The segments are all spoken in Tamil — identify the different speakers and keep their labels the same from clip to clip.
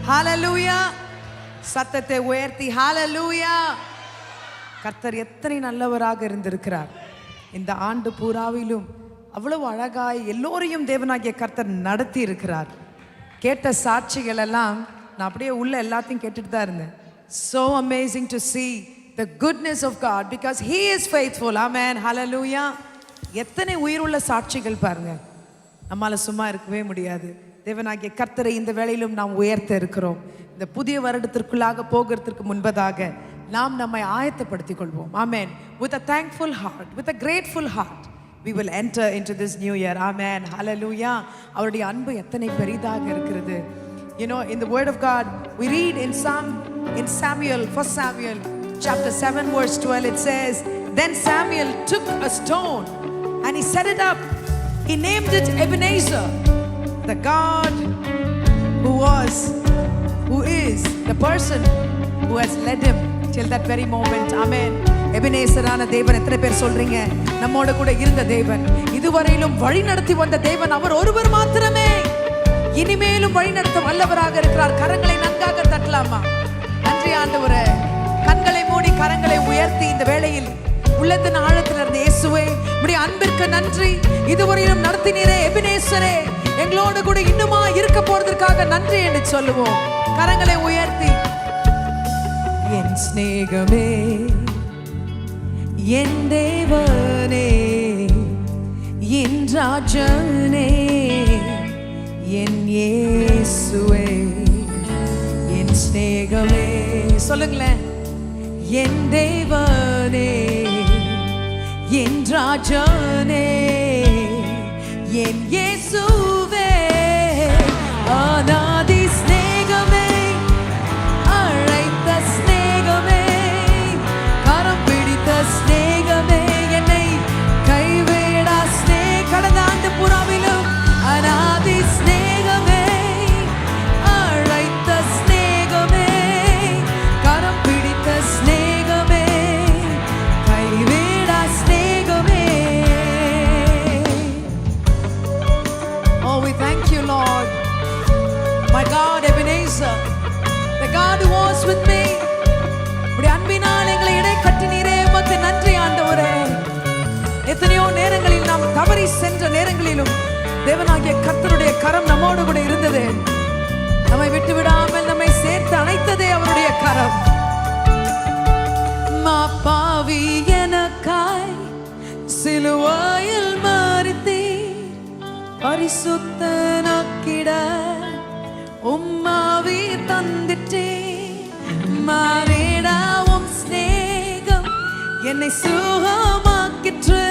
Speaker 1: ஹalleluya. சத்தத்தை உயர்த்தி ஹalleluya. கர்த்தர் எத்தனை நல்லவராக இருந்திருக்கிறார். இந்த ஆண்டு பூராவிலும் அவ்வளவு அழகாய் எல்லோரையும் தேவனாகிய கர்த்தர் நடத்தி இருக்கிறார். கேட்ட சாட்சிகள் எல்லாம் நான் அப்படியே உள்ள எல்லாத்தையும் கேட்டுட்டு தான் இருந்தேன். So amazing to see the goodness of God because he is faithful. Amen. Hallelujah. எத்தனை உயிருள்ள சாட்சிகள் பாருங்க. நம்மால சும்மா இருக்கவே முடியாது. தேவனாகிய கர்த்தரை இந்த வேளையிலும் நாம் உயர்த்த இருக்கிறோம். இந்த புதிய வருடத்திற்குள்ளாக போகிறதுக்கு முன்பதாக நாம் நம்மை ஆயத்தப்படுத்திக் கொள்வோம். Amen. With a thankful heart, with a grateful heart, we will enter into this new year. Amen. Hallelujah. அவருடைய அன்பு எத்தனை பெரிதாக இருக்கிறது. You know, in the word of God, we read in Samuel, 1 Samuel chapter 7 verse 12, it says, then Samuel took a stone and he set it up. He named it Ebenezer, the God who is the person who has led him till that very moment. Amen. எபினேசரான தேவன் எத்தனை பேர் சொல்றீங்க? நம்மோட கூட இருந்த தேவன், இதுவரையிலும் வழி நடத்தி வந்த தேவன் அவர் ஒருவர் மாத்திரமே. இனிமேலும் வழி நடத்த வல்லவராக இருக்கிறார். கரங்களை நன்றாக தட்டலாமா? நன்றி ஆண்டவரே. கண்களை மூடி கரங்களை உயர்த்தி இந்த வேளையில் உள்ளத்தின் ஆழத்தில் இருந்த இயேசுவே, உம்முடைய அன்பிற்கு நன்றி. இதுவரையிலும் நடத்தினீரே எபினேசரே, எங்களோடு கூட இன்னுமா இருக்க போறதற்காக நன்றி என்று சொல்லுவோம். கரங்களை உயர்த்தி, என் சிநேகமே, என் தேவனே, என் ராஜனே, என் இயேசுவே, என் சிநேகமே. சொல்லுங்களேன். என் தேவனே, என் ராஜனே, என் இயேசுவே, அநாதி சிநேகமே, அழைத்த சிநேகமே, கரம் பிடித்த சிநேகமே, என்னை கைவிடா கடந்த ஆண்டு புறாவிலும் அநாதி சிநேகமே, அழைத்த சிநேகமே, கரம் பிடித்த சிநேகமே, கைவிடா சிநேகமே. Oh, we thank you, Lord. My God, Ebenezer, the God who was with me. உம்முடைய அன்பினால் எங்களை இடை கட்டினீரே, உமக்கு நன்றி ஆண்டவரே. எத்தனையோ நேரங்களில் நாம் தவறி சென்ற நேரங்களிலும் தேவனாகிய கர்த்தருடைய கரம் நம்மோடு கூட இருந்தது. நம்மை விட்டு விடாமல் நம்மை சேர்த்து அணைத்ததே அவருடைய கரம். பாவி எனக்காய் சிலுவையில் மரித்தீர், பரிசுத்தனாக்கிட உம்மாவி தந்திட்டீர். மாறிடா உம் சிநேகம் என்னை சுகமாக்கிற்று.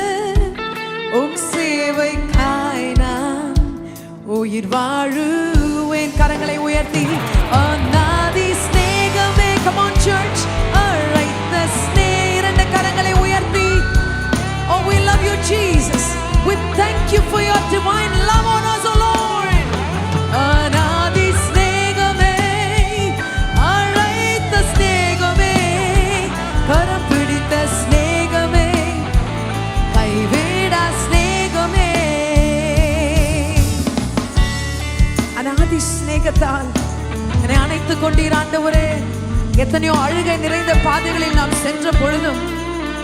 Speaker 1: உம் சேவைக்காய் நான் உயிர் வாழுவேன். கரங்களை உயர்த்தி, அநாதி சிநேகமே. Come on church. அழைத்த இரண்டு கரங்களை உயர்த்தி, oh we love you Jesus. We thank you for your divine love on us, oh Lord. அநாதி சிநேகமே, அழைத்த சிநேகமே, கரம் பிடித்த சிநேகமே, கைவிடா சிநேகமே. அநாதி சிநேகத்தால் என்னை அணைத்துக் கொண்டீர் ஆண்டவரே. எத்தனையோ அழுகை நிறைந்த பாதைகளில் நாம் சென்ற பொழுதும்,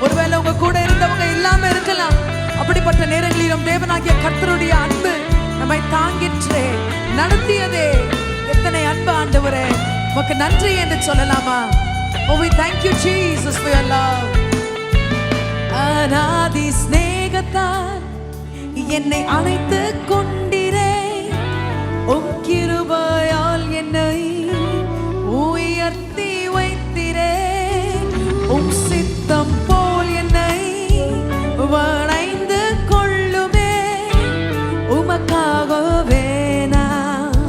Speaker 1: ஒருவேளை உங்க கூட இருந்தவங்க இல்லாம இருக்கலாம். அப்படிப்பட்ட நேரங்களிலும் தேவனாகிய கர்த்தருடைய அன்பு நம்மை தாங்கிற்றே, நடத்தியதே. எத்தனை அன்பு ஆண்டவரே, உமக்கு நன்றி என்று சொல்லலாமா? Oh, we thank you Jesus for your love. அநாதி சிநேகத்தால் என்னை அணைத்து கொண்டீரே, உம் கிருபையால் என்னை உயர்த்தி வைத்திரே. உம் சித்தம் போல் என்னை வளைந்து கொள்ளுமே, உமக்காகவே நான்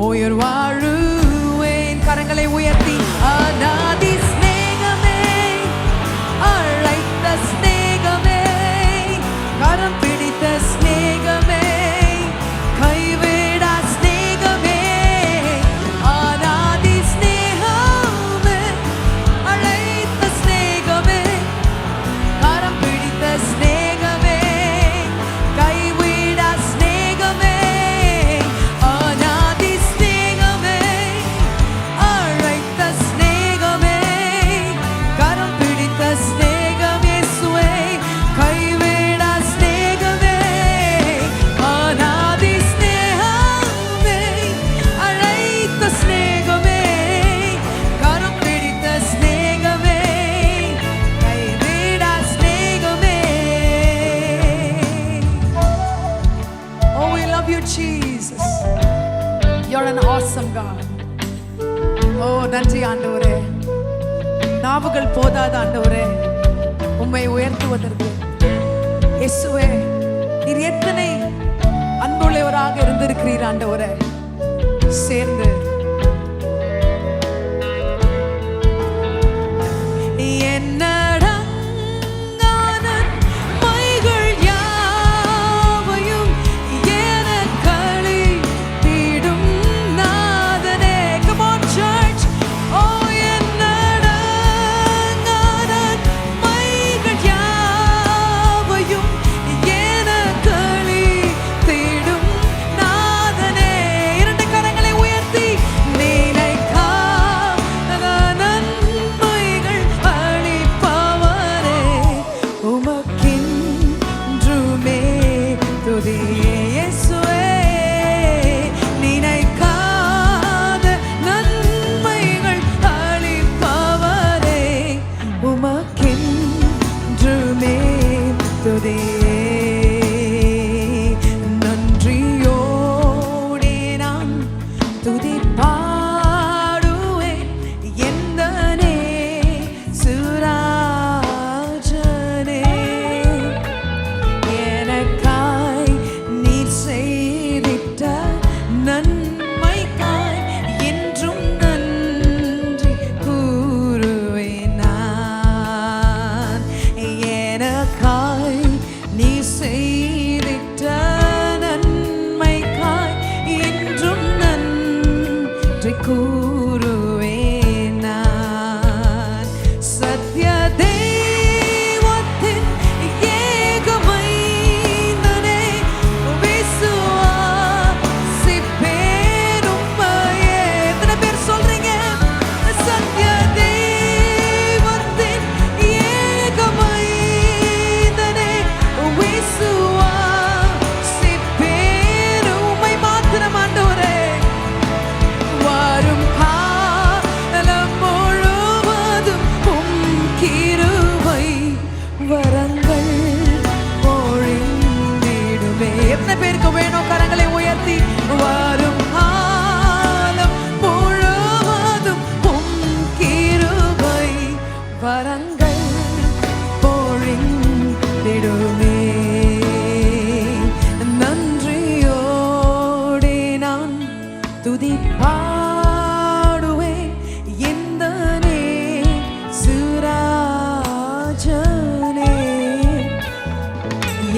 Speaker 1: உயிர் வாழுவேன். கரங்களை உயர்த்தி, அநாதி சிநேகமே, அழைத்த சிநேகமே, கரம் பிடித்த சிநேகமே, கைவிடா சிநேகமே, அநாதி சிநேகமே, அழைத்த சிநேகமே, கரம் பிடித்த சிநேகமே, கைவிடா சிநேகமே, அநாதி சிநேகமே, ஓ நன்றி ஆண்டவரே. நாவுகள் போதாத ஆண்டவரே உம்மை உயர்த்துவதற்கு. இயேசுவே நீர் எத்தனை அன்புள்ளவராக இருந்திருக்கிறீர் ஆண்டவரே. சேர்ந்து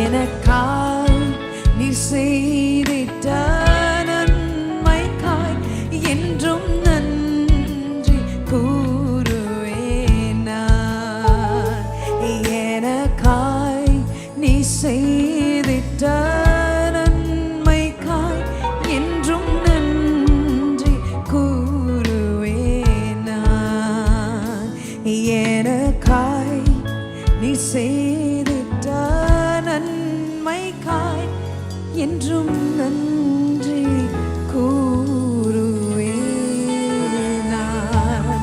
Speaker 1: எனக்காய் நீ செய்திட்ட நன்மைக்காய் என்றும் நன்றி கூறுவேன் நான். எனக்காய் நீ செய்திட்ட நன்மைக்காய் என்றும் நன்றி கூறுவேன் நான். எனக்காய் நீ செய்திட்ட நன்மைக்காய் என்றும் நன்றி கூறுவேன் நான்.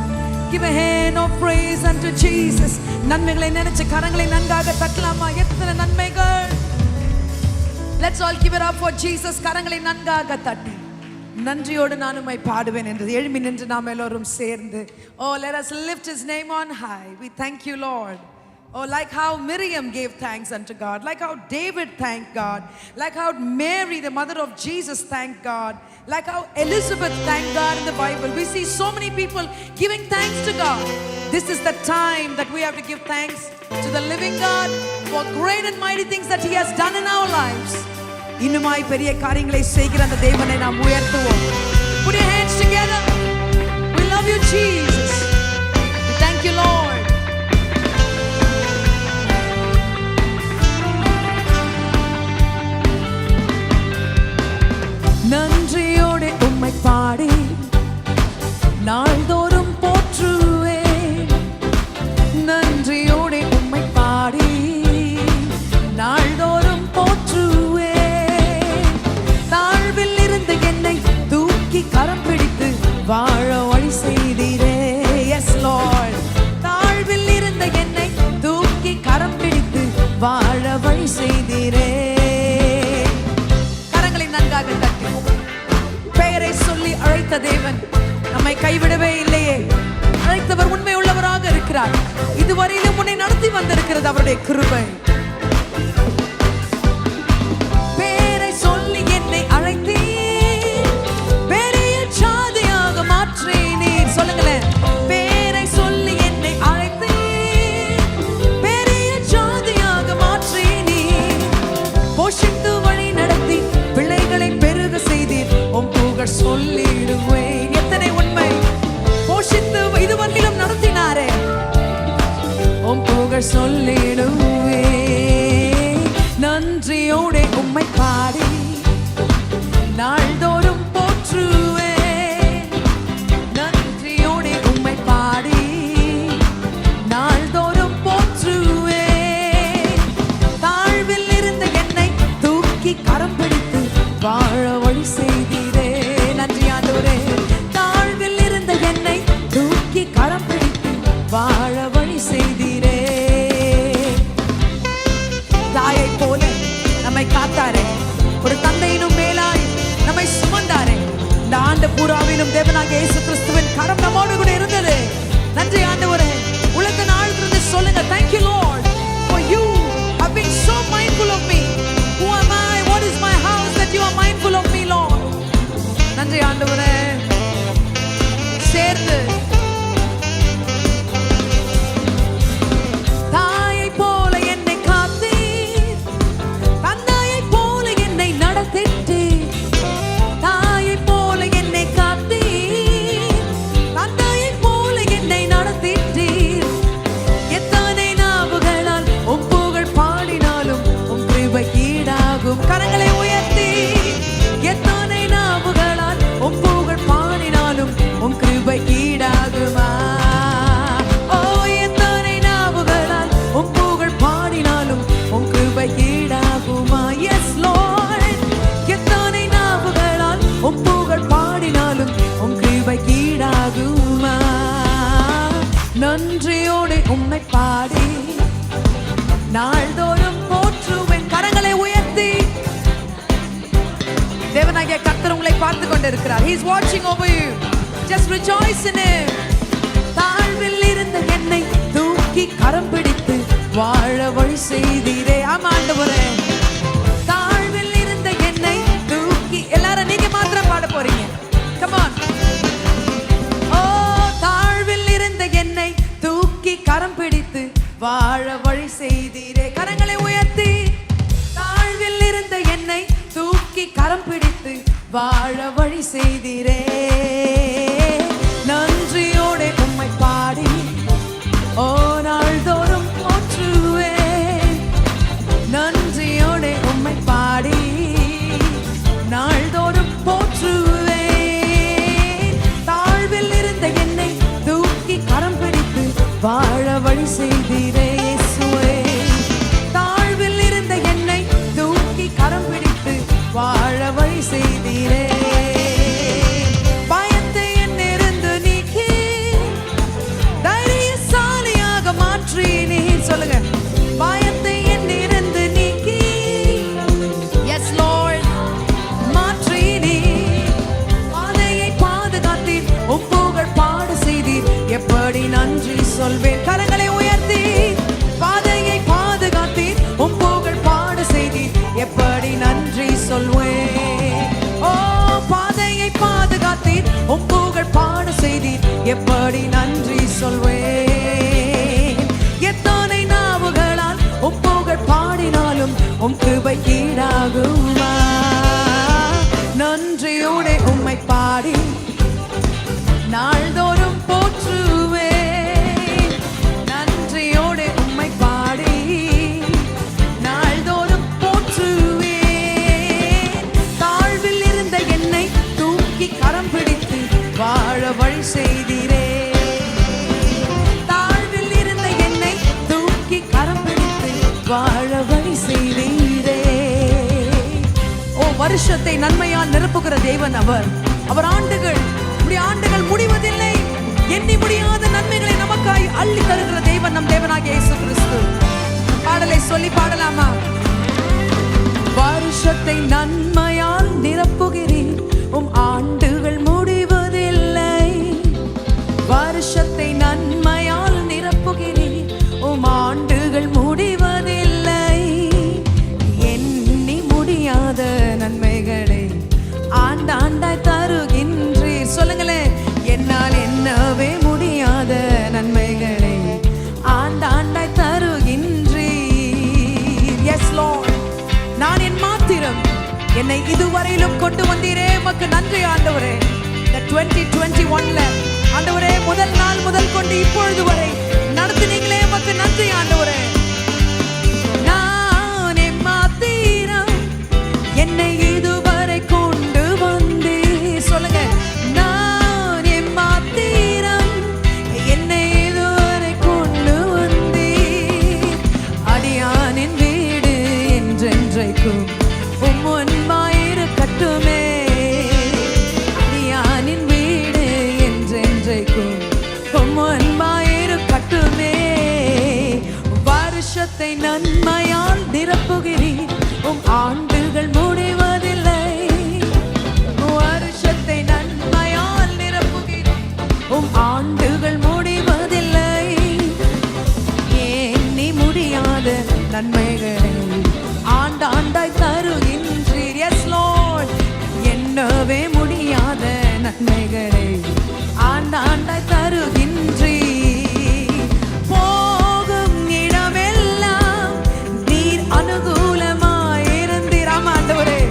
Speaker 1: Give a hand of praise unto Jesus. நன்மைகளை நினைச்சு கரங்களை நன்றாக தட்டலாமா? எத்தனை நன்மைகள்! Let's all give it up for Jesus. கரங்களை நன்றாக தட்டி நன்றியோடு நான் உம்மை பாடுவேன் என்று எழும்பி நின்று நாம் எல்லோரும் சேர்ந்து, oh let us lift his name on high. We thank you Lord. Oh, like how Miriam gave thanks unto God, like how David thanked God, like how Mary, the mother of Jesus, thanked God, like how Elizabeth thanked God in the Bible. We see so many people giving thanks to God. This is the time that we have to give thanks to the living God for great and mighty things that he has done in our lives. இன்னுமாய் பெரிய காரியங்களை செய்கிற அந்த தேவனை நாம் உயர்த்துவோம். Put your hands together. We love you Jesus. We thank you Lord. நன்றியோடு உம்மை பாடி நாள்தோறும் போற்றுவேன். நன்றியோடு உம்மை பாடி நாள்தோறும் போற்றுவேன். தாழ்வில் இருந்து என்னை தூக்கி கரம் பிடித்து வாழ வழி செய்தீரே. S Lord. தாழ்வில் இருந்த என்னை தூக்கி கரம் பிடித்து வாழ வழி செய்தீரே. கரங்களை நன்றாக தட்டி பெயரை சொல்லி அழைத்த தேவன், நம்மை கைவிடவே இல்லையே. அழைத்தவர் உண்மை உள்ளவராக இருக்கிறார். இதுவரையிலும் உன்னை நடத்தி வந்திருக்கிறது அவருடைய கிருபை. பேரை சொல்லி என்னை அழைத்தீர், பெரிய சாதியாக மாற்றினீர். சொல்லுங்களேன். பேரை சொல்லி என்னை அழைத்தீர், பெரிய சாதியாக மாற்றினீர். போஷித்து வழி நடத்தி பிள்ளைகளை பெருக செய்தீர். உம் புகழ் சொல்லிடுவேன். எத்தனை உண்மை. போஷித்து இதுவரையிலும் நடத்தினாரே, உம் புகழ் சொல்லிடுவே. நன்றியோടെ உம்மை பாடி நாள்தோறும் போற்றுவே. நன்றியோടെ உம்மை பாடி நாள்தோறும் போற்றுவே. தாழ்வில் இருந்த என்னை தூக்கி கரம் பிடித்து வாழ வழி செய்தீரே. நன்றி ஆண்டவரே. தாழ்வில் இருந்த என்னை தூக்கி கரம் பிடித்து வாழ வழி செய்தீரே. தாயை போல நம்மை காத்தாரே, ஒரு தந்தையினும் மேலாய் நம்மை சுமந்தாரே. இந்த ஆண்டு பூராவிலும் தேவனாகிய இயேசு கிறிஸ்துவின் கரம் நம்மோடு கூட இருந்தது. நன்றி ஆண்டவரே. உலகத்தின் ஆழ்ந்து சொல்லுங்க. Thank you Lord for you have been so mindful of me. Who am I? What is my house that you are mindful of me, Lord? நன்றி ஆண்டவரே. சேர்ந்து தாயை போல என்னை காத்தீர், தந்தையை போல என்னை நடத்திட்டீர். தாயை போல என்னை காத்தீர், தந்தையை போல என்னை நடத்திட்டீர். எத்தனை நாவுகளால் உம் புகழ் பாடினாலும் உம் கிருபை ஈடாகும். கரங்களை உயர்த்தி. எத்தனை நாவுகளால் உம் புகழ் பாடினாலும் உம் கிருபை ஈடாகுமா? ஓ, எத்தனை நாவுகளால் உம் புகழ் பாடினாலும் உம் கிருபை ஈடாகுமா? S Lord. எத்தனை நாவுகளால் உம் புகழ் பாடினாலும் உம் கிருபை ஈடாகுமா? நன்றியோடு உம்மை பாடி நாள்தோறும் போற்றுவேன். கரங்களை உயர்த்தி. தேவனாகிய கர்த்தர் உங்களை பார்த்து கொண்டிருக்கிறார். He is watching over you. Just rejoice in him. தாழ்வில் இருந்த என்னை தூக்கி கரம் பிடித்து வாழ வழி செய்தீரே. ஆமா ஆண்டவரே. தாழ்வில் இருந்த என்னை தூக்கி. எல்லாரும் நீங்க மாத்திரம் பாட போறீங்க. Come on. ஓ, தாழ்வில் இருந்த என்னை தூக்கி கரம் பிடித்து வாழ வழி செய்தீரே. கரங்களை உயர்த்தி. தாழ்வில் இருந்த என்னை தூக்கி கரம் பிடித்து வாழ வழி செய்தீரே. நன்றியோടെ உம்மை பாடி ஓ நாள்தோறும் போற்றுவேன். நன்றியோടെ உம்மை பாடி நாள்தோறும் போற்றுவேன். தாழ்வில் இருந்த என்னை தூக்கி கரம் பிடித்து வாழ வழி செய்தீரே. இயேசுவே. தாழ்வில் இருந்த என்னை தூக்கி கரம் பிடித்து வாழ வழி செய்தீரே. பயத்தை என்னிருந்து நீக்கி தைரியசாலியாக மாற்றினீர். சொல்லுங்க. பயத்தை என்னிருந்து நீக்கி. Yes lord. மாற்றினீர். பாதையை பாதுகாத்தீர். உம் புகழ் பாட செய்தீர். எப்படி நன்றி சொல்வேன். கரங்களை உயர்த்தி. பாதையை பாதுகாத்தீர். உம் புகழ் பாட செய்தீர். எப்படி நன்றி சொல்வேன். ஓ, பாதையை பாதுகாத்தீர். உம் புகழ் பாட செய்தீர். எப்படி நன்றி சொல்வேன். எத்தனை நாவுகளால் உம் புகழ் பாடினாலும் உம் கிருபை ஈடாகுமா? நன்றியோടെ உம்மை பாடி நாள்தோறும் போற்றுவேன். நன்றியோടെ உம்மை பாடி நாள்தோறும் போற்றுவேன். தாழ்வில் இருந்த என்னை தூக்கி கரம் பிடித்து வாழ வழி செய்தீரே. தாழ்வில் இருந்த என்னை தூக்கி கரம் பிடித்து வாழ வழி செய்தீரே. ஓ, வருஷத்தை நன்மையால் நிரப்புகிற தேவன் அவர். அவர் ஆண்டுகள் முடிவதில்லை. எண்ணி முடியாத நன்மைகளை நமக்காய் அள்ளி தருகிற தேவன் நம் தேவனாகிய இயேசு கிறிஸ்து. பாடலை சொல்லி பாடலாமா? வருஷத்தை நன்மையால் நிரப்புகிறீர். உம் ஆண்டுகள் முடிவதில்லை. இதுவரையிலும் கொண்டு வந்தீரே உமக்கு நன்றி ஆண்டவரே. இந்த 2021ல ஆண்டவரே முதல் நாள் முதல் கொண்டு இப்பொழுது வரை நடத்தினீங்களே உமக்கு நன்றி ஆண்டவரே. நான் எம்மாத்திரம் என்னை இதுவரை கொண்டு வந்தே சொல்லுங்க. நான் எம்மாத்திரம் என்னை இதுவரை கொண்டு வந்தே. அடியானின் வீடு என்றென்றைக்கும் உம்முன்பாயிருக்கட்டுமே. அடியானின் வீடு என்றென்றைக்கும் உம்முன்பாயிருக்கட்டுமே. வருஷத்தை நன்மையால் நிரப்புகிறீர், உம் ஆண்டுகள் முடிவதில்லை. வருஷத்தை நன்மையால் நிரப்புகிறீர், உம் ஆண்டுகள் முடிவதில்லை. எண்ணி முடியாத நன்மைகளை ஆண்டாண்டாய் தருகின்றீர். எஸ் லார்ட், எண்ணவே முடியாத நன்மைகளை ஆண்டாண்டாய் தருகின்றீர். போகும் இடமெல்லாம் நீர் அனுகூலமாயிருந்தீர். ஆமா ஆண்டவரே,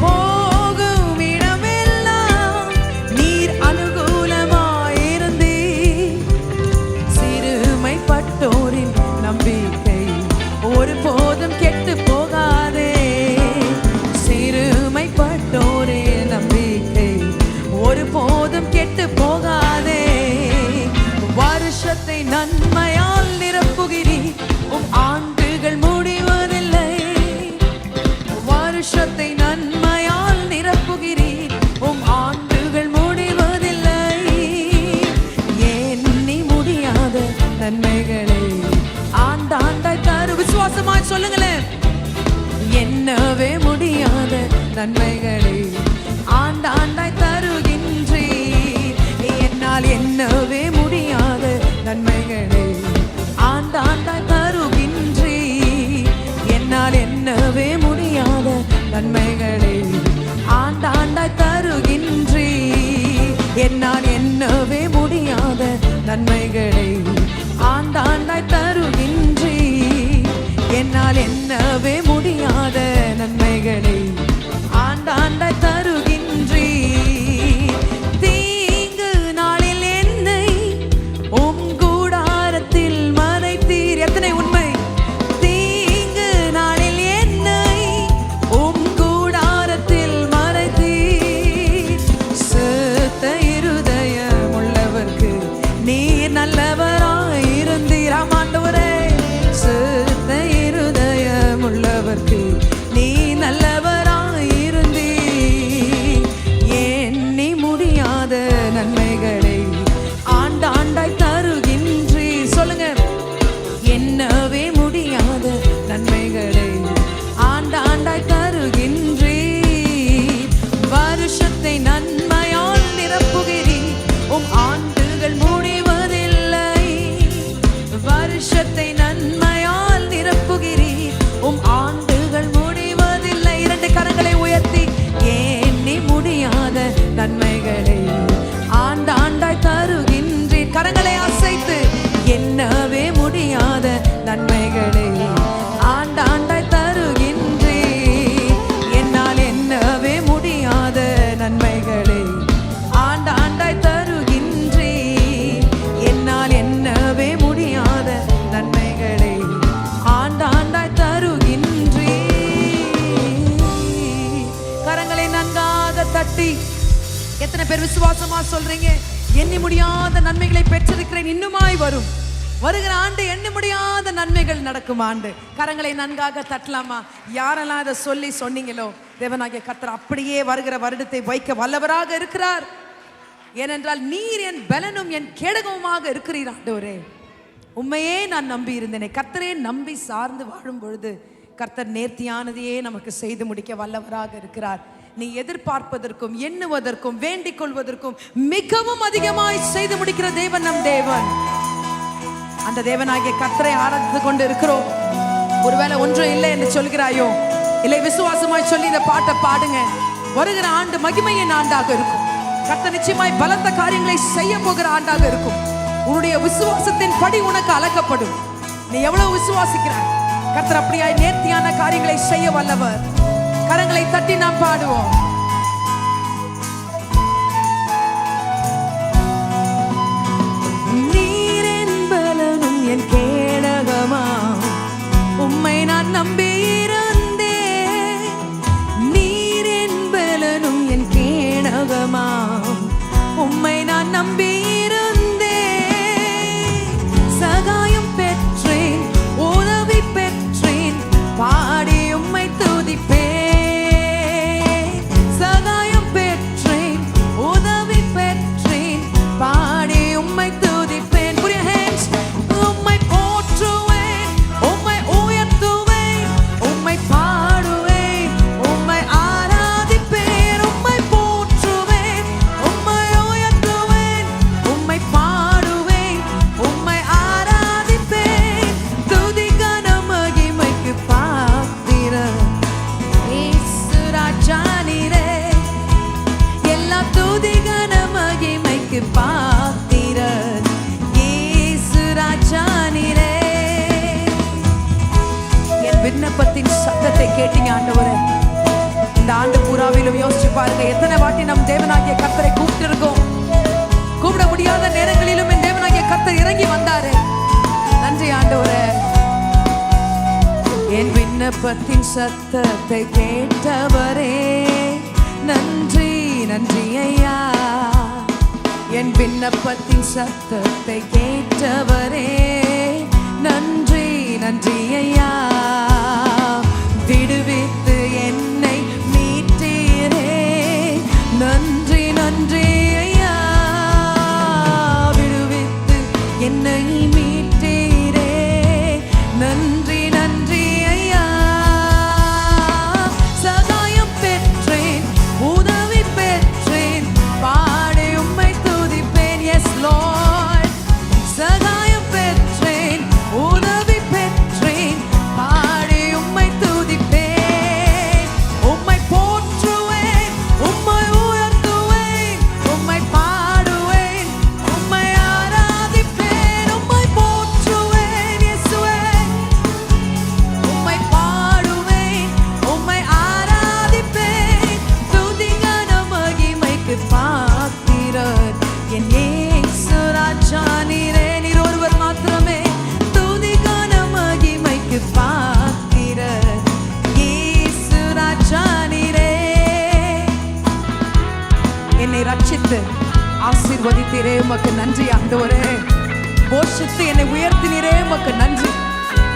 Speaker 1: போகும் இடமெல்லாம் நீர் அனுகூலமாயிருந்தீர். சிறுமைப்பட்டோரின் நம்பிக்கை ஒருபோதும் கெட்டு போகாதே. சிறுமைப்பட்டோரின் நம்பிக்கை ஒருபோதும் கெட்டு போகாதே. வருஷத்தை நன்மையால் நிரப்புகிறீர், உம் ஆண்டுகள் முடிவதில்லை. வருஷத்தை நன்மையால் நிரப்புகிறீர், உம் ஆண்டுகள் முடிவதில்லை. எண்ணி முடியாத நன்மைகளை ஆண்டாண்டாய் தரு. விசுவாசமாய் சொல்லுங்களேன். எண்ணவே முடியாத நன்மைகளை ஆண்டாண்டாய் தருகின்றீர். என்னால் எண்ணவே முடியாத நன்மைகளை ஆண்டாண்டாய் தருகின்றீர். என்னால் எண்ணவே முடியாத நன்மைகளை ஆண்டாண்டாய் தருகின்றீர். என்னால் எண்ணவே முடியாத நன்மைகளை ஆண்டாண்டாய் தருகின்றீர். என்னால் எண்ணவே முடியாத நன்மைகளை ஆண்டாண்டாய் தருகின்றீர். தீங்கு நாளில் என்னை உம் கூடாரத்தில் மறைத்தீர். எத்தனை உண்மை! தீங்கு நாளில் என்னை உம் கூடாரத்தில் மறைத்தீர். சுத்த இருதயம் உள்ளவர்க்கு நீர் நல்லவராயிருந்தீர். ஆமாண்டவரே, சுத்த இருதயம் உள்ளவர்க்கு நீ நல்லவராயிருந்தீர். எண்ணி முடியாத நன்மைகளை ஆண்டாண்டாய் தருகின்றீர். சொல்லுங்க. எண்ணவே முடியாத நன்மைகளை ஆண்டாண்டாய் தருகின்றீர். வருஷத்தை நன்மையால் நிரப்புகிறீர், உம் ஆண்டுகள் முடிவதில்லை. வருஷத்தை நன்மையால் நிரப்புகிறீர், உம் ஆண்டுகள் முடிவதில்லை. இரண்டு கரங்களை உயர்த்தி எண்ணி முடியாத நன்மைகளை ஆண்டாண்டாய் தருகின்றீர். கரங்களை அசைத்து எண்ணவே முடியாத நன்மைகளை ஆண்டாண்டாய் தருகின்றீர். என்னால் எண்ணவே முடியாத நன்மைகளை ஆண்டாண்டாய் தருகின்றீர். என்னால் எண்ணவே முடியாத நன்மைகளை ஆண்டாண்டாய் தருகின்றீர். கரங்களை நன்காக தட்டி எத்தனை பேர் விசுவாசமா சொல்றீங்க? எண்ணி முடியாத நன்மைகளை பெற்றிருக்கிறேன், இன்னுமாய் வரும். வருகிற ஆண்டு எண்ணி முடியாத நன்மைகள் நடக்கும் ஆண்டு. கரங்களை நன்காக தட்டலாமா? யாரெல்லாம் அதை சொல்லி சொன்னீங்களோ தேவனாகிய கர்த்தர் அப்படியே வருகிற வருடத்தை வைக்க வல்லவராக இருக்கிறார். ஏனென்றால் நீர் என் பலனும் என் கேடகமுமாக இருக்கிறீர் ஆண்டவரே. உண்மையே நான் நம்பி இருந்தேனே. கர்த்தரே நம்பி சார்ந்து வாழும் பொழுது கர்த்தர் நேர்த்தியானதையே நமக்கு செய்து முடிக்க வல்லவராக இருக்கிறார். நீ எதிர்பார்ப்பதற்கும் எண்ணுவதற்கும் வேண்டிக் கொள்வதற்கும் மிகவும் அதிகமாய் செய்து முடிக்கிற தேவன் நம் தேவன். அந்த தேவனாகிய கர்த்தரை ஆராதித்து கொண்டு இருக்கிறோம். ஒருவேளை ஒன்றும் இல்லை என்று சொல்கிறாயோ, இல்லை விசுவாசமாய் சொல்லி இந்த பாட்டை பாடுங்க. வருகிற ஆண்டு மகிமையின் ஆண்டாக இருக்கும். கர்த்தர் நிச்சயமாய் பலத்த காரியங்களை செய்ய போகிற ஆண்டாக இருக்கும். உன்னுடைய விசுவாசத்தின் படி உனக்கு அளக்கப்படும். நீ எவ்வளவு விசுவாசிக்கிறாய்? கர்த்தர் அப்படியாய் நேர்த்தியான காரியங்களை செய்ய வல்லவர். கரங்களை தட்டி நாம் பாடுவோம். நீர் என் பலனும் என் கேடகமா, உம்மை நான் நம்பியிருந்தேன். நீர் என் பலனும் என் கேடகமா, உம்மை நான் நம்பியிருந்தேன். சகாயம் பெற்றேன், உதவி பெற்றேன், பாடி உம்மை துதிப்பேன். சகாயம் பெற்றேன், உதவி பெற்றேன், பாடி உம்மை துதிப்பேன். Put your hands. உம்மை போற்றுவேன், உம்மை உயர்த்துவேன், உம்மை பாடுவேன், உம்மை ஆராதிப்பேன். உம்மை போற்றுவேன், உம்மை உயர்த்துவேன், உம்மை பாடுவேன், உம்மை ஆராதிப்பேன். துதி கன மகிமைக்கு பாத்திரர் இயேசு ராஜா நீரே. எல்லா துதி கன மகிமைக்கு பாத்திரர் இயேசு ராஜா நீரே. என் விண்ணப்பத்தின் சத்தத்தை கேட்டீங்க ஆண்டவரே. இந்த ஆண்டு பூராவிலும் யோசிச்சு பாருங்க, எத்தனை வாட்டி நம் தேவனாகிய கர்த்தரை கூப்பிட்டு இருக்கோம். கூப்பிட முடியாத நேரங்களிலும் என் தேவனாகிய கர்த்தர் இறங்கி வந்தாரு. நன்றி ஆண்டவரே. என் விண்ணப்பத்தின் சத்தத்தை கேட்டவரே, நன்றி நன்றி ஐயா. என் விண்ணப்பத்தின் சத்தத்தை கேட்டவரே, நன்றி நன்றி ஐயா. விடுவித்து என்னை மீட்டீரே, நன்றி நன்றி ஐயா. விடுவித்து என்னை மீட்டீரே, நன்றி நன்றி ஐயா. சகாயம் பெற்றேன், உதவி பெற்றேன், பாடி உம்மை துதிப்பேன். Yes Lord. சகாயம் பெற்றேன், உதவி பெற்றேன், பாடி உம்மை துதிப்பேன். உம்மை போற்றுவேன், உம்மை உயர்த்துவேன், உம்மை பாடுவேன், உம்மை ஆராதிப்பேன். உம்மை போற்றுவேன் இயேசுவே, உம்மை பாடுவேன், உம்மை ஆராதிப்பேன். துதி கன மகிமைக்கு பாத்திரர் என் இயேசு ராஜா நீரே. நீர் ஒருவர் மாத்திரமே துதி கன மகிமைக்கு பாத்திரர் இயேசு ராஜா நீரே. என்னை ரட்சித்து ஆசீர்வதித்தீரே, உமக்கு நன்றி ஆண்டவரே. போஷித்து என்னை உயர்த்தினீரே, உமக்கு நன்றி.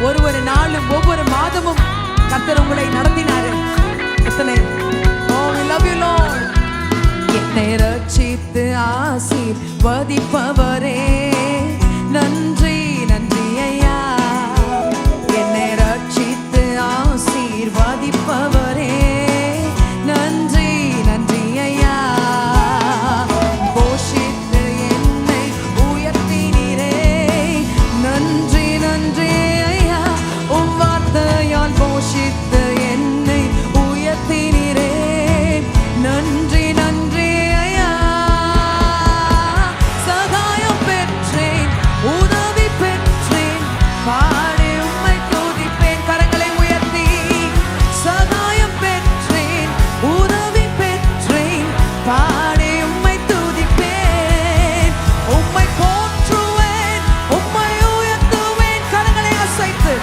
Speaker 1: ஒவ்வொரு நாளும் ஒவ்வொரு மாதமும் கர்த்தர் உங்களை நடத்தினாரு. எத்தனை Oh, we love you Lord. என்னை ரட்சித்து ஆசீர்வதிப்பவரே, நன்றி நன்றி ஐயா. என்னை ரட்சித்து ஆசீர்வதிப்பவரே, நன்றி நன்றி ஐயா. போஷித்து என்னை உயர்த்தினீரே, நன்றி நன்றி ஐயா. உம் வார்த்தையால் போஷித்து என்னை உயர்த்தினீரே, நன்றி நன்றி ஐயா. சகாயம் பெற்றேன், உதவி பெற்றேன், பாடி உம்மை துதிப்பேன். கரங்களை உயர்த்தி. சகாயம் பெற்றேன், உதவி பெற்றேன், பாடி உம்மை துதிப்பேன். உம்மை போற்றுவேன், உம்மை உயர்த்துவேன். கரங்களை அசைத்து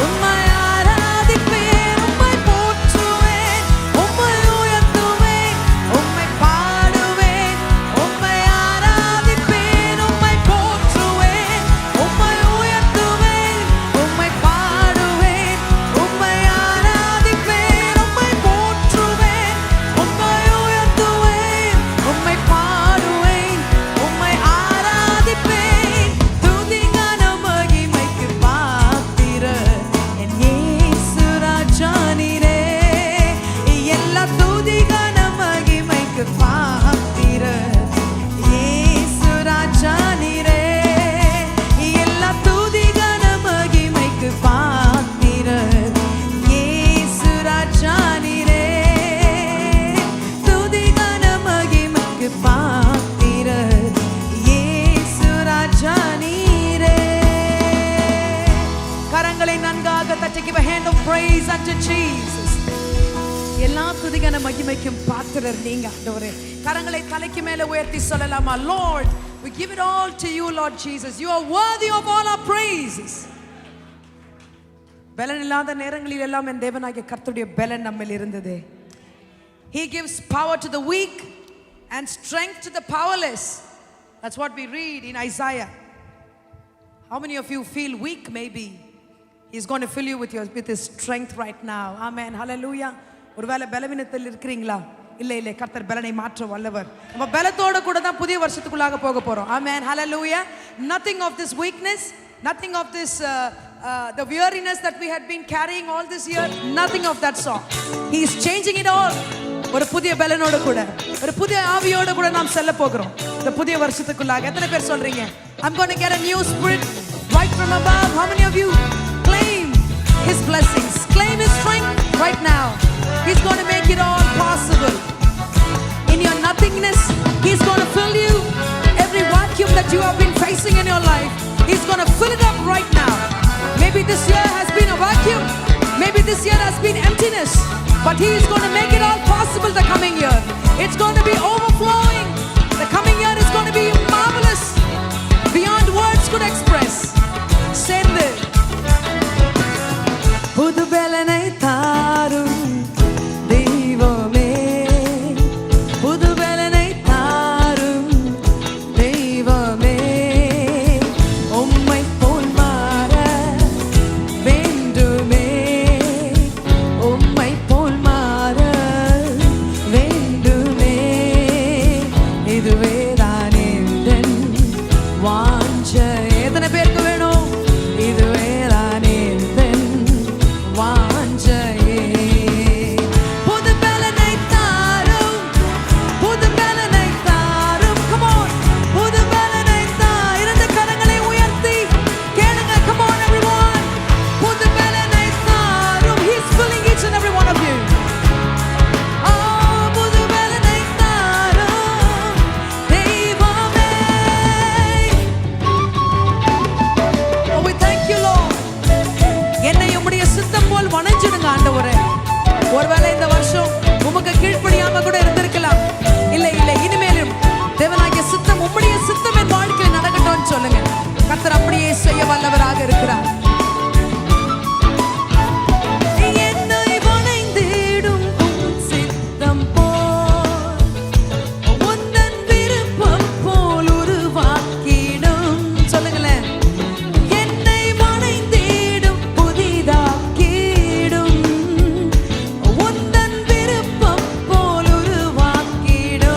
Speaker 1: உம்மை ஆராதிப்பேன். உம்மை போற்றுவேன், உம்மை உயர்த்துவேன், உம்மை பாடுவேன், உம்மை ஆராதிப்பேன். உம்மை போற்றுவேன், உம்மை உயர்த்துவேன், உம்மை பாடுவேன், உம்மை ஆராதிப்பேன். உம்மை போற்றுவேன், உம்மை உயர்த்துவேன், உம்மை பாடுவேன், உம்மை ஆராதிப்பேன். துதி கன மகிமைக்கு பாத்திரர் என் இயேசு ராஜா நீரே. எல்லா துதி கன மகிமைக்கு பாத்திரர் இயேசு ராஜா நீரே. எல்லா துதி கன மகிமைக்கு பாத்திரர் இயேசு ராஜா நீரே. துதி கன மகிமைக்கு பாத்திரர் இயேசு ராஜா நீரே. கரங்களை நன்காக தட்டி. Give a hand of praise unto Jesus. துதிகன மகிமைக்கும் பாத்திரர் நீங்க ஆண்டவரே. கரங்களை தலைக்கு மேல உயர்த்தி சொல்லலாமா? Lord, we give it all to you, Lord Jesus. You are worthy of all our praises. பலன் இல்லாத நேரங்களில் எல்லாம் என் தேவனாகிய கர்த்தருடைய பலன் நம்மில் இருந்தது. He gives power to the weak and strength to the powerless. That's what we read in Isaiah. How many of you feel weak? Maybe He's going to fill you with his strength right now. Amen. Hallelujah. ஒருவேளை பலவீனத்தில் இருக்கிறீங்களா? இல்லை கர்த்தர் பலனை மாற்ற வல்லவர். நம்ம பலத்தோட கூட தான் புதிய வருஷத்துக்குள்ளாக போக போறோம். Amen. Hallelujah. Nothing of this weakness, nothing of this the weariness that we had been carrying all this year, nothing of that sort. He is changing it all. ஒரு புதிய பலனோட கூட, ஒரு புதிய ஆவியோட கூட நாம் செல்ல போகிறோம் இந்த புதிய வருஷத்துக்குள்ளாக. எத்தனை பேர் சொல்றீங்க? I'm going to get a new spirit right from above. How many of you claim His blessings? Claim His strength right now. He's going to make it all possible. In your nothingness, He's going to fill you. Every vacuum that you have been facing in your life, He's going to fill it up right now. Maybe this year has been a vacuum. Maybe this year has been emptiness. But He is going to make it all possible the coming year. It's going to be overflowing. The coming year is going to be marvelous. Beyond words could express. சேர்ந்து புது பலனை தாரும் தெய்வமே, புது பலனை தாரும் தெய்வமே, உம்மை போல் மாற வேண்டுமே, உம்மை போல் மாற வேண்டுமே, இதுவே தான் எந்தன் வாஞ்சை. எத்தனை பேருக்கு வேணும்? இதுவே தான் எந்தன் வாஞ்சையே. புது பலனை தாரும், புது பலனை தாரும். Come on, புது பலனை தாரும். இரண்டு கரங்களை உயர்த்தி கேளுங்க. Come on everyone. புது பலனை தாரும். He's filling each and every one of you. புது பலனை தாரும் தெய்வமே. We thank you Lord. என்னை உம்முடைய சித்தம் போல் வணங்கிடுங்க ஆண்டவரே. ஒருவேளை இந்த வருஷம் உமக்கு கீழ்ப்படியாம கூட இருந்திருக்கலாம். இல்லை இனிமேலும் தேவனாகிய சித்தம், உம்முடைய சித்தம் என் வாழ்க்கையில் நடக்கட்டும்னு சொல்லுங்க. கர்த்தர் அப்படியே செய்ய வல்லவராக இருக்கிறார். என்னை வணைந்திடும் உம் சித்தம் போல், உந்தன் விருப்பம் போல் உருவாக்கிடும். சொல்லுங்களேன். என்னை வணைந்திடும் புதிதாக்கிடும், உந்தன் விருப்பம் போல் உருவாக்கிடும்.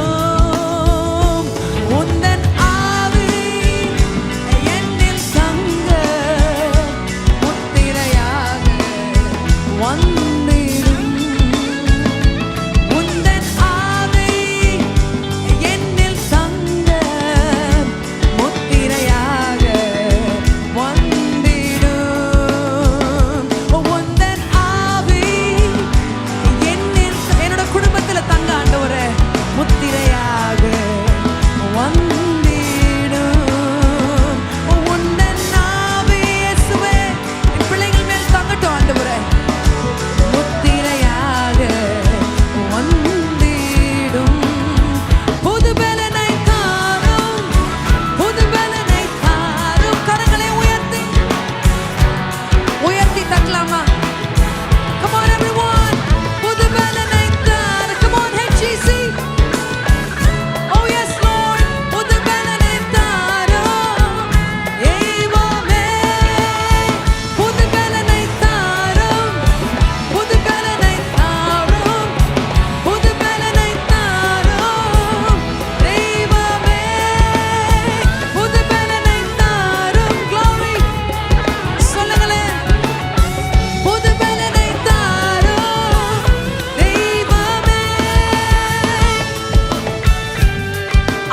Speaker 1: உந்தன் ஆவி என்னில் தங்க முத்திரையாக வந்திடும். உந்தன் ஆவி என்னில் தங்க முத்திரையாக வந்திடும். உந்தன் ஆவி என்னில், என்னோட குடும்பத்துல தங்க ஆண்டவரே, முத்திரையாக வந்திடும். உந்தன் ஆவி இயேசுவே என் பிள்ளைகள் மேல் தங்கட்டும் ஆண்டவரே, முத்திரையாக வந்திடும். புது பலனை தாரும், புது பலனை தாரும். கரங்களை உயர்த்தி தட்டலாமா? Come on everyone. புது பலனை தாரும். Come on HGC. Oh yes Lord. புது பலனை தாரும் தெய்வமே, புது பலனை தாரும், புது பலனை தாரும், புது பலனை தாரும் தெய்வமே, புது பலனை தாரும். Glory. சொல்லுங்களேன். புது பலனை தாரும் தெய்வமே.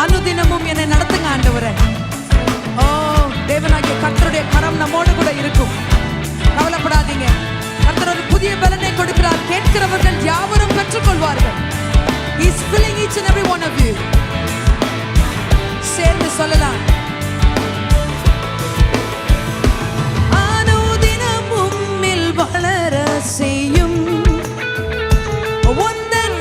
Speaker 1: அனுதினமும் என்னை நடத்துங்க ஆண்டவரே. தேவனாகிய கர்த்தருடைய கரம் நம்மோடு கூட இருக்கும். கவலைப்படாதீங்க. கர்த்தர் ஒரு புதிய பலனை கொடுக்கிறார். கேட்கிறவர்கள் யாவரும் பெற்றுக்கொள்வார்கள். He is filling each and every one of you. சேர்ந்து சொல்லலாம். அனுதினம் உம்மில் வளர செய்யும் உந்தன்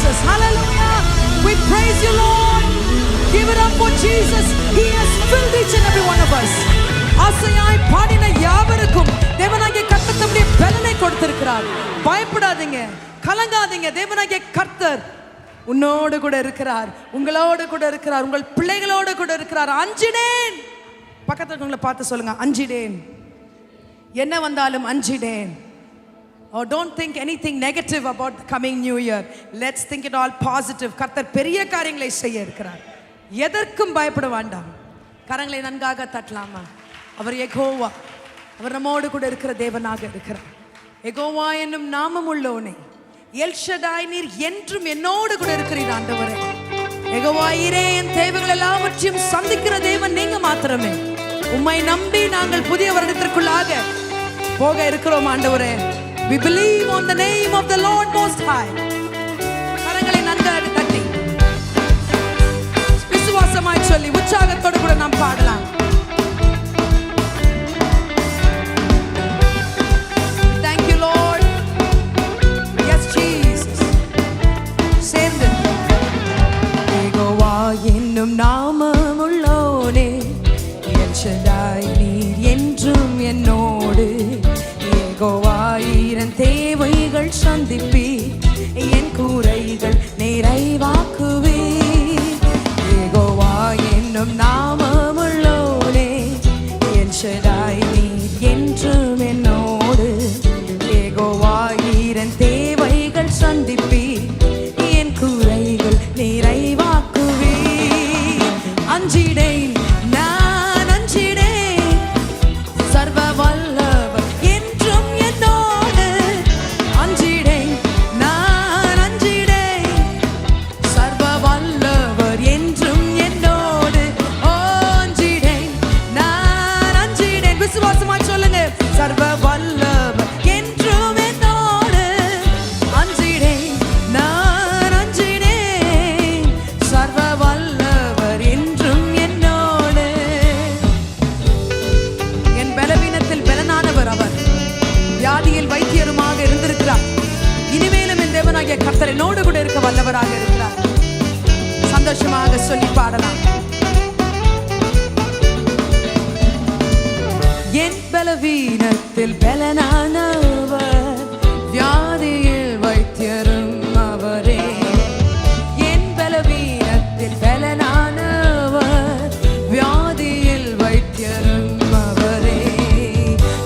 Speaker 1: Jesus. Hallelujah. We praise you, Lord. Give it up for Jesus. He has filled each and every one of us. ஆசையாய் பாடின யாவருக்கும் தேவனாகிய கர்த்தர் தம்முடைய பலனை கொடுத்திருக்கிறார். பயப்படாதீங்க, கலங்காதீங்க. தேவனாகிய கர்த்தர் உன்னோடு கூட இருக்கிறார், உங்களோடு கூட இருக்கிறார், உங்கள் பிள்ளைகளோடு கூட இருக்கிறார். அஞ்சிடேன். பக்கத்துல இருக்கவங்களை பார்த்து சொல்லுங்க, அஞ்சிடேன். என்ன வந்தாலும் அஞ்சிடேன். Or don't think anything negative about the coming new year. Let's think it all positive. கர்த்தர் பெரிய காரியங்களை செய்ய இருக்கிறார். எதற்கும் பயப்பட வேண்டாம். கரங்களை நன்காக தட்டலாமா? அவர் யெகோவா, அவர் நம்மோடு கூட இருக்கிற தேவனாக இருக்கிறார். யெகோவா என்னும் நாமம் உள்ளவனே, எல் ஷடாய், நீர் என்றும் என்னோடு கூட இருக்கிறீர் ஆண்டவரே. யெகோவா ஈரே, என் தேவைகள் எல்லாவற்றையும் சந்திக்கிற தேவன் நீங்க மாத்திரமே. உம்மை நம்பி நாங்கள் புதிய வருடத்திற்குள்ளாக போக இருக்கிறோம் ஆண்டவரே. We believe on the name of the Lord Most High. கரங்களை நன்றாக தட்டி விசுவாசமாய் சொல்லி உற்சாகத்தோடு கூட நாம் பாடலாம். Thank you Lord. Yes Jesus. சேர்ந்து யெகோவா என்னும் நாமம் உள்ளோனே, எல் ஷடாய், நீர் என்றும் என்னோடு. யெகோவா ஈரன் தேவைகள் சந்திப்பி, என் கூரைகள் நிறைவாக்குவே. யெகோவா என்னும் நாமமுள்ளோனே, எல் ஷடாய், நீர் என்றும் என்னோடு. யெகோவா ஈரன் தேவைகள் சந்திப்பி, என் கூரைகள் நிறைவாக்குவே. அஞ்சிடேன், நான் அஞ்சிடேன். சர்வ வல்லவர் என்றும் என்னோடு. அஞ்சிடேன், நான் அஞ்சிடேன். சர்வ வல்லவர் என்றும் என்னோடு. ஓ அஞ்சிடேன், நான் அஞ்சிடேன். விசுவாசமா சொல்லுங்க, சர்வ வல்லவர் என்றும் என்னோடு. அஞ்சிடேன், நான் அஞ்சிடேன். சர்வ வல்லவர் என்றும் என்னோடு. என் பலவீனத்தில் பலனானவர் அவர், வியாதியில் வைத்தியருமாக இருந்திருக்கிறார். இனிமேலும் என் தேவனாகிய கர்த்தர் என்னோடு கூட இருக்க வல்லவராக இருக்கிறார். சந்தோஷமாக சொல்லி பாடலாம். என் பலவீனத்தில் பலனானவர், வியாதியில் வைத்தியரும் அவரே. என் பலவீனத்தில் பலனானவர், வியாதியில் வைத்தியரும் அவரே.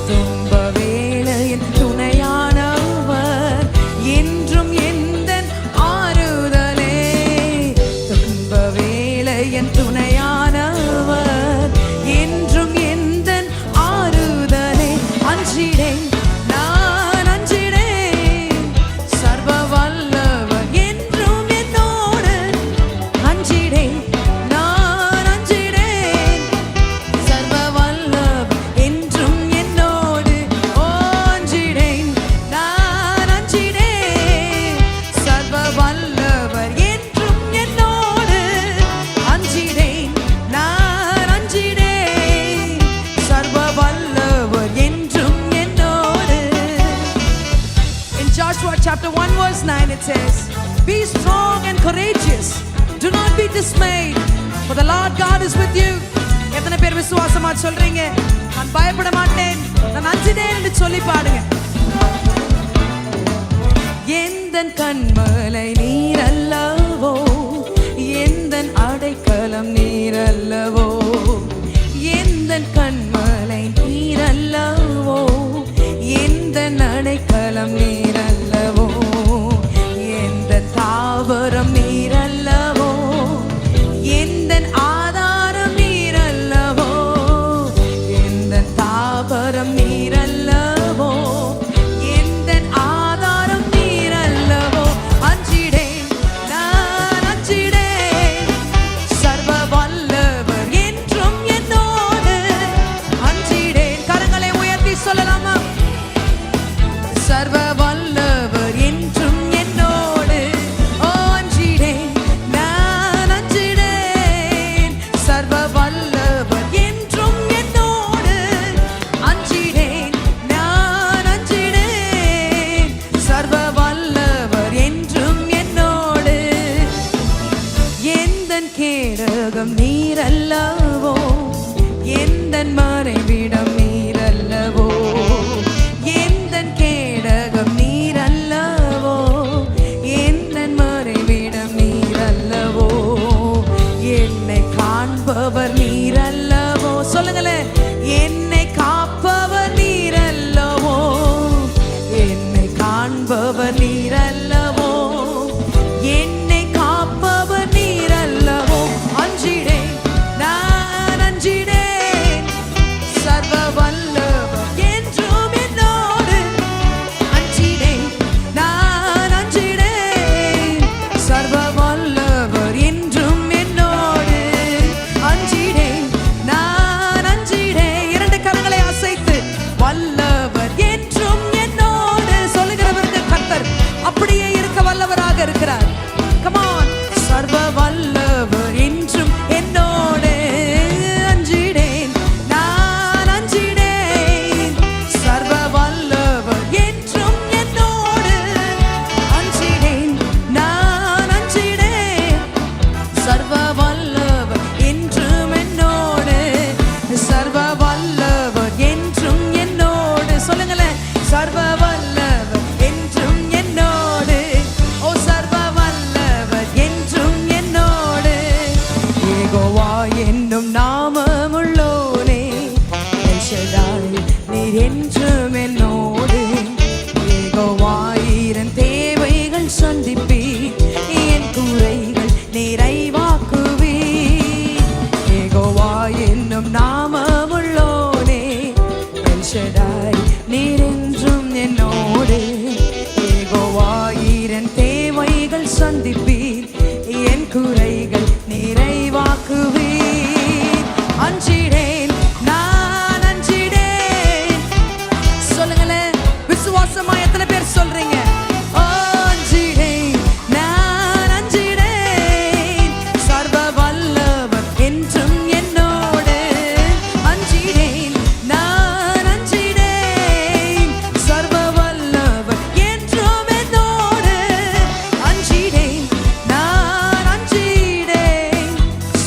Speaker 1: துன்ப வேளையின் துணையானவர், என்றும் எந்தன் ஆறுதலே. துன்ப வேளையின் துணையானவர், என்றும் எந்தன் ஆறுதலே. அஞ்சிடேன், நான் அஞ்சிடேன். சர்வ வல்லவர் என்றும் என்னோடு. அஞ்சிடேன், நான் அஞ்சிடேன். சர்வ வல்லவர் என்றும் என்னோடு. ஓ அஞ்சிடேன், நான் அஞ்சிடேன். சர்வ வல்லவர் என்றும் என்னோடு. அஞ்சிடேன், நான் அஞ்சிடேன். சர்வ வல்லவர் என்றும் என்னோடு. In Joshua chapter 1 verse 9 it says, be strong and courageous. Do not be dismayed, for the Lord God is with you. எத்தனை பேர் விசுவாசமா சொல்றீங்க, நான் பயப்பட மாட்டேன், நான் அஞ்சிடேன் என்று சொல்லி பாடுங்க. எந்தன் கண்மலை நீர் அல்லவோ, எந்தன் அடைக்கலம் நீர் அல்லவோ. எந்தன் கண்மலை நீர் அல்லவோ, எந்தன் அடைக்கலம் நீர் அல்லவோ. எந்த தாவரம் நீர் அல்லவோ, எந்தன் ஆதாரம் நீர் அல்லவோ. எந்த தாவரம் நீர் அல்லவோ, எந்தன் ஆதாரம் நீர் அல்லவோ. அஞ்சிடேன், நான் அஞ்சிடேன். சர்வ வல்லவர் என்றும் என்னோடு. அஞ்சிடேன். கரங்களை உயர்த்தி சொல்லலாமா? சர்வ வல்லவர் என்றும் என்னோடு. ஓ அஞ்சிடேன், நான் அஞ்சிடேன். சர்வ வல்லவர் என்றும் என்னோடு. அஞ்சிடேன், நான் அஞ்சிடேன். சர்வ வல்லவர் என்றும் என்னோடு. கேடகம் நீரல்லவோ, எந்தன் மறைவிடம் நீரல்லவோ, எந்தன் கேடகம் நீரல்லவோ, எந்தன் மறைவிடம் நீரல்லவோ, என்னை காண்பவர் நீரல்லவோ. சொல்லுங்களேன், என்னை காப்பவர் நீரல்லவோ, என்னை காண்பவர் நீரல்லவோ, என்னை காப்பவர் நீரல்லவோ. அஞ்சிடேன், நான் அஞ்சிடேன், சர்வ வல்லவர் என்றும் என்னோடு. அஞ்சிடேன், நான் அஞ்சிடேன், சர்வ வல்லவர் என்றும் என்னோடு. அஞ்சிடேன், நான் அஞ்சிடேன். இரண்டு கரங்களை அசைத்து, வல்லவர் என்றும் என்னோடு சொல்லுகிறவருக்கு கர்த்தர் அப்படியே இருக்க வல்லவராக இருக்கிறார். Come on, சர்வ வல்லவர் என்றும் என்னோடு. அஞ்சிடேன், நான் அஞ்சிடேன், சர்வ வல்லவர் என்றும் என்னோடு. அஞ்சிடேன், நான் அஞ்சிடேன், சர்வ வல்லவர் என்றும் என்னோடு. சர்வ வல்லவர் என்றும் என்னோடு. சொல்லுங்களேன், சர்வ வல்லவர் என்றும் என்னோடு. ஓ, சர்வ வல்லவர் என்றும் என்னோடு. யெகோவா என்னும் நாமமுள்ளோனே, எல் ஷடாய் நீர் என்றும் என்னோடு. யெகோவா என் தேவைகள் சந்திப்பீர், என் குறைகள் நிறைவாக்குவீர். யெகோவா என்னும் நாமமுள்ளோனே, எல் ஷடாய் நீர் என்றும் என்னோடு. யெகோவா என் தேவைகள் சந்திப்பீர், என் குறைகள் நிறைவாக்குவீர். அஞ்சிடேன், நான் அஞ்சிடேன். சொல்லுங்களேன், விசுவாசமா எத்தனை பேர் சொல்றீங்க? ஓ, அஞ்சிடேன், நான் அஞ்சிடேன், சர்வ வல்லவர் என்றும் என்னோடு. அஞ்சிடேன், நான் அஞ்சிடேன், சர்வ வல்லவர் என்றும் என்னோடு. அஞ்சிடேன், நான் அஞ்சிடேன்,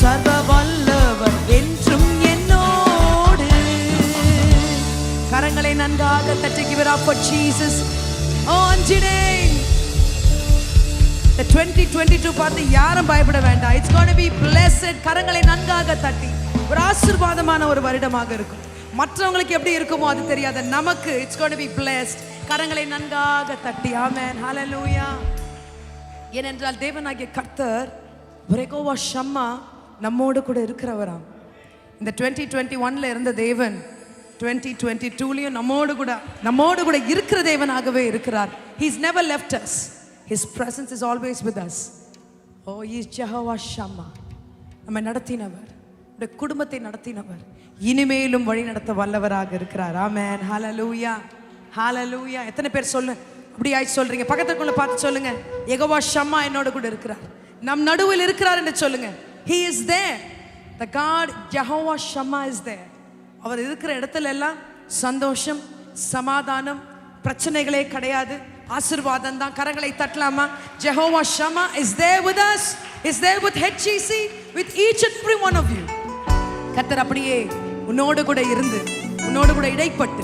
Speaker 1: சர்வ வல்லவர் என்றும் என்னோடு. கரங்களை நன்றாக தட்டி give it up for Jesus. ஓ, அஞ்சிடேன். இந்த 2022 பார்த்து யாரும் பயப்பட வேண்டாம். It's going to be blessed. கரங்களை நன்றாக தட்டி, ஒரு ஆசீர்வாதமான ஒரு வருடமாக இருக்கும். மற்றவங்களுக்கு எப்படி இருக்குமோ அது தெரியாது, நமக்கு it's going to be blessed. கரங்களை நன்றாக தட்டி ஆமென், ஹalleluya. ஏனென்றால் தேவனாகிய கர்த்தர் யெகோவா ஷம்மா நம்மோடு கூட இருக்கிறவராம். இந்த 2021ல இருந்த தேவன் 2022லயும் நம்மோடு கூட இருக்கிற தேவனாகவே இருக்கிறார். He's never left us. His presence is always with us. Oh, he is Jehovah Shammah. நம்மை நடத்தினவர், நம்முடைய குடும்பத்தை நடத்தினவர், இனிமேலும் வழி நடத்த வல்லவராக இருக்கிறார். ஆமென், ஹalleluya, ஹalleluya. எத்தனை பேர் சொல்லு அப்படியாய் சொல்றீங்க? பக்கத்துக்குள்ள பார்த்து சொல்லுங்க, யெகோவா ஷம்மா என்னோட கூட இருக்கிறார், நம் நடுவில் இருக்கிறார் என்று சொல்லுங்க. He is there. The God Jehovah Shammah is there. அவர் இருக்கிற இடத்துல எல்லாம் சந்தோஷம், சமாதானம், பிரச்சனைகளே கிடையாது, ஆசீர்வாதம் தான். கரங்களை தட்டலாமா? Jehovah Shammah is there with us, is there with HGC, with each and every one of you. கர்த்தர் அப்படியே உன்னோடு கூட இருந்து, உன்னோடு கூட இடைப்பட்டு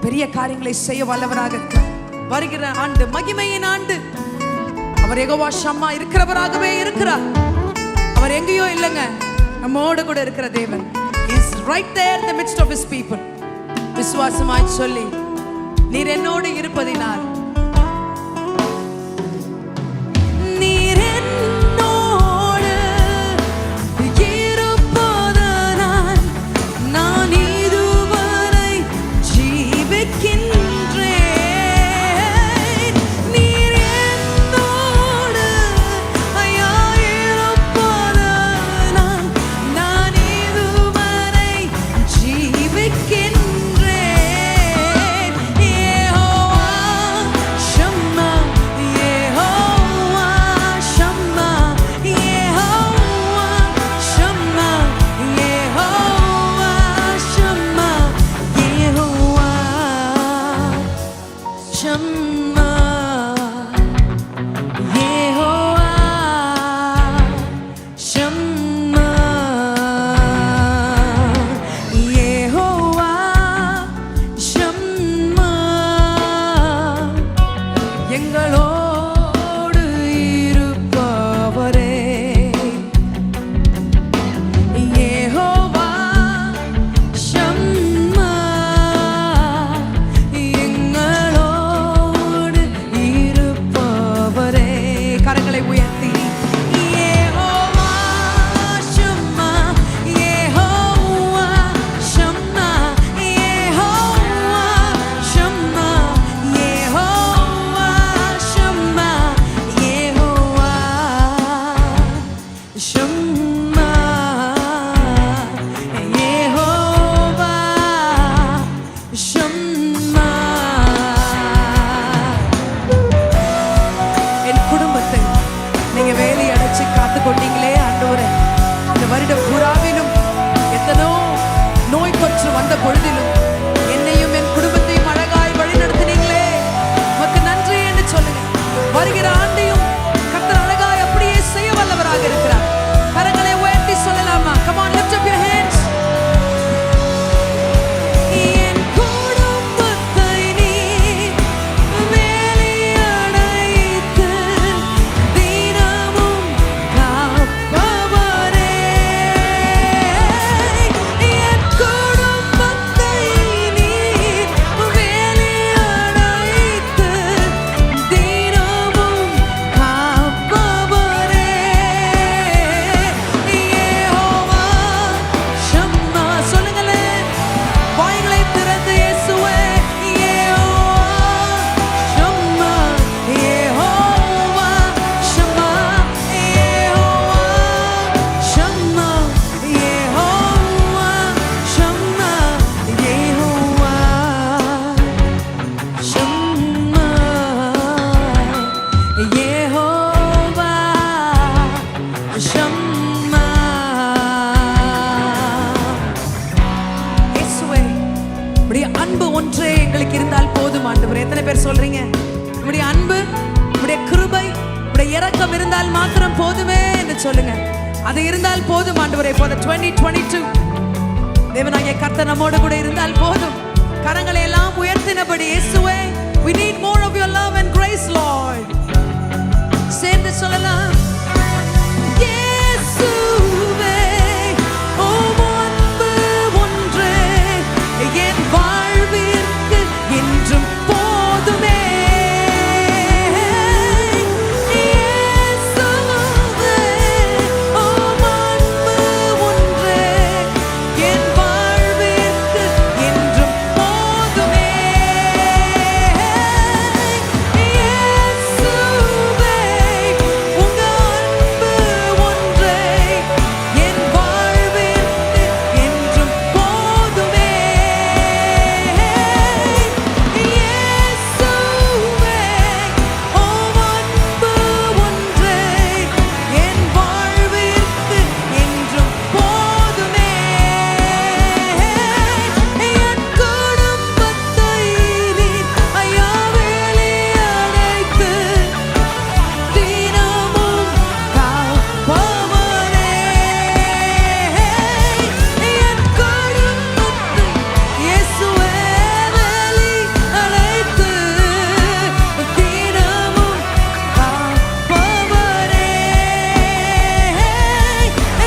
Speaker 1: பெரிய காரியங்களை செய்ய வல்லவராக இருக்கிறார். வருகிற ஆண்டு மகிமையின் ஆண்டு. அவர் யெகோவா ஷம்மா இருக்கிறவராகவே இருக்கிறார். அவர் எங்கேயோ இல்லைங்க, நம்மோடு கூட இருக்கிற தேவன். He is right there in the midst of his people. விசுவாசமாய் சொல்லி, நீர் என்னோடு இருப்பதினால், நீர் என்னோடு இருப்பதனால் நான் இதுவரை ஜீவிக்கின்றேன். நீர் என்னோடு இருப்பதனால் நான் இதுவரை ஜீவிக்கின்றேன். Shema சொல்றீங்க? உம்முடைய அன்பு, உம்முடைய கிருபை, உம்முடைய இரக்கம் இருந்தால் மாத்திரம் போதுமே என்று சொல்லுங்க. அது இருந்தால் போதும் ஆண்டவரே. For the 2022 தேவனாகிய கர்த்தர் நம்மோடு கூட இருந்தால் போதும். கரங்களை எல்லாம் உயர்த்தினபடி இயேசுவே, we need more of your love and grace, Lord. சேர்ந்து சொல்லலாம். இயேசுவே, உம் அன்பு ஒன்றே என் வாழ்விற்கு என்றும் போதுமே. இயேசுவே, உம் அன்பு ஒன்றே என் வாழ்விற்கு என்றும் போதுமே. இயேசுவே, உங்க அன்பு ஒன்றே என் வாழ்விற்கு என்றும் போதுமே. இயேசுவே, உம் அன்பு ஒன்றே என் வாழ்விற்கு என்றும் போதுமே. என் குடும்பத்தை நீர் ஐயா வேலையடைத்து தினமும் காப்பவரே. என் குடும்பத்தை இயேசுவே வேலையடைத்து தினமும் காப்பவரே.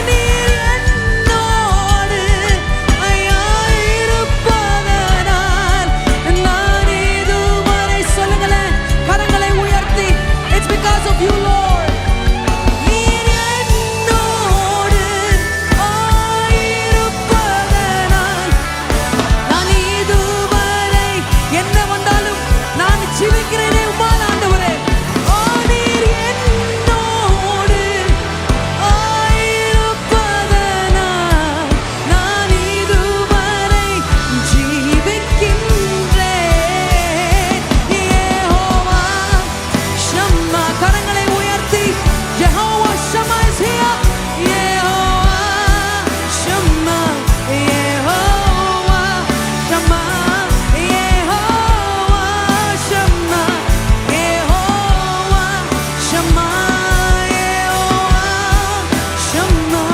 Speaker 1: நீர் என்னோடு ஐயா இருப்பதனால் நான் இதுவரை சொல்லுங்களேன், கரங்களை உயர்த்தி. It's because of you, Lord. நீர் என்னோடு இருப்பதனால் நான் இதுவரை என்ன வந்தாலும் நான் ஜீவிக்கிறேனே உம்மால் ஆண்டவரே. நீர் என்னோடு இருப்பதனால் நான் இதுவரை ஜீவிக்கின்றேன். யெகோவா ஷம்மா, கரங்களை உயர்த்தி. Jehovah ஷம்மா is here. யெகோவா ஷம்மா, யெகோவா ஷம்மா, யெகோவா ஷம்மா, யெகோவா ஷம்மா, யெகோவா ஷம்மா,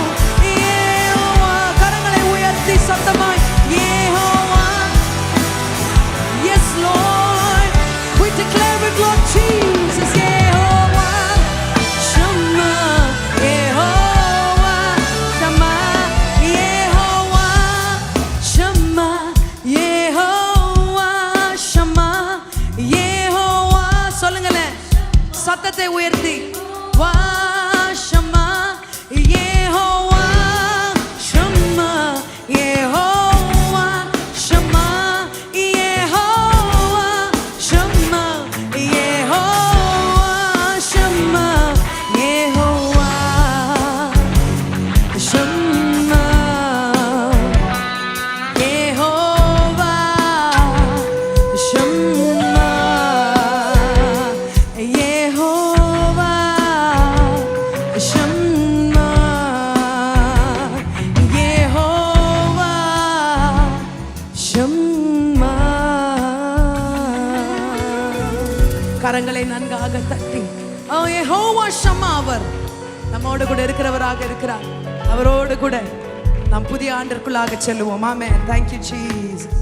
Speaker 1: யெகோவா. கரங்களை உயர்த்தி சத்தமாய். Jehovah. Yes, Lord. We declare it, Lord Jesus. Jehovah ஷம்மா, Jehovah ஷம்மா, Jehovah ஷம்மா, Jehovah ஷம்மா, Jehovah. சொல்லுங்களேன் சத்தத்தை உயர்த்தி. வா ஷம்மா, யெகோவா ஷம்மா, யெகோவா ஷம்மா, யெகோவா ஷம்மா, யெகோவா ஷம்மா, யெகோவா ஷம்மா, யெகோவா ஷம்மா, யெகோவா ஷம்மா, யெகோவா ஷம்மா. கரங்களை நன்காக தட்டி. யெகோவா ஷம்மா, அவர் நம்மோடு கூட இருக்கிறவராக இருக்கிறார். அவரோடு கூட நாம் புதிய ஆண்டிற்குள்ளாக செல்லுவோம். ஆமென். Thank you, Jesus.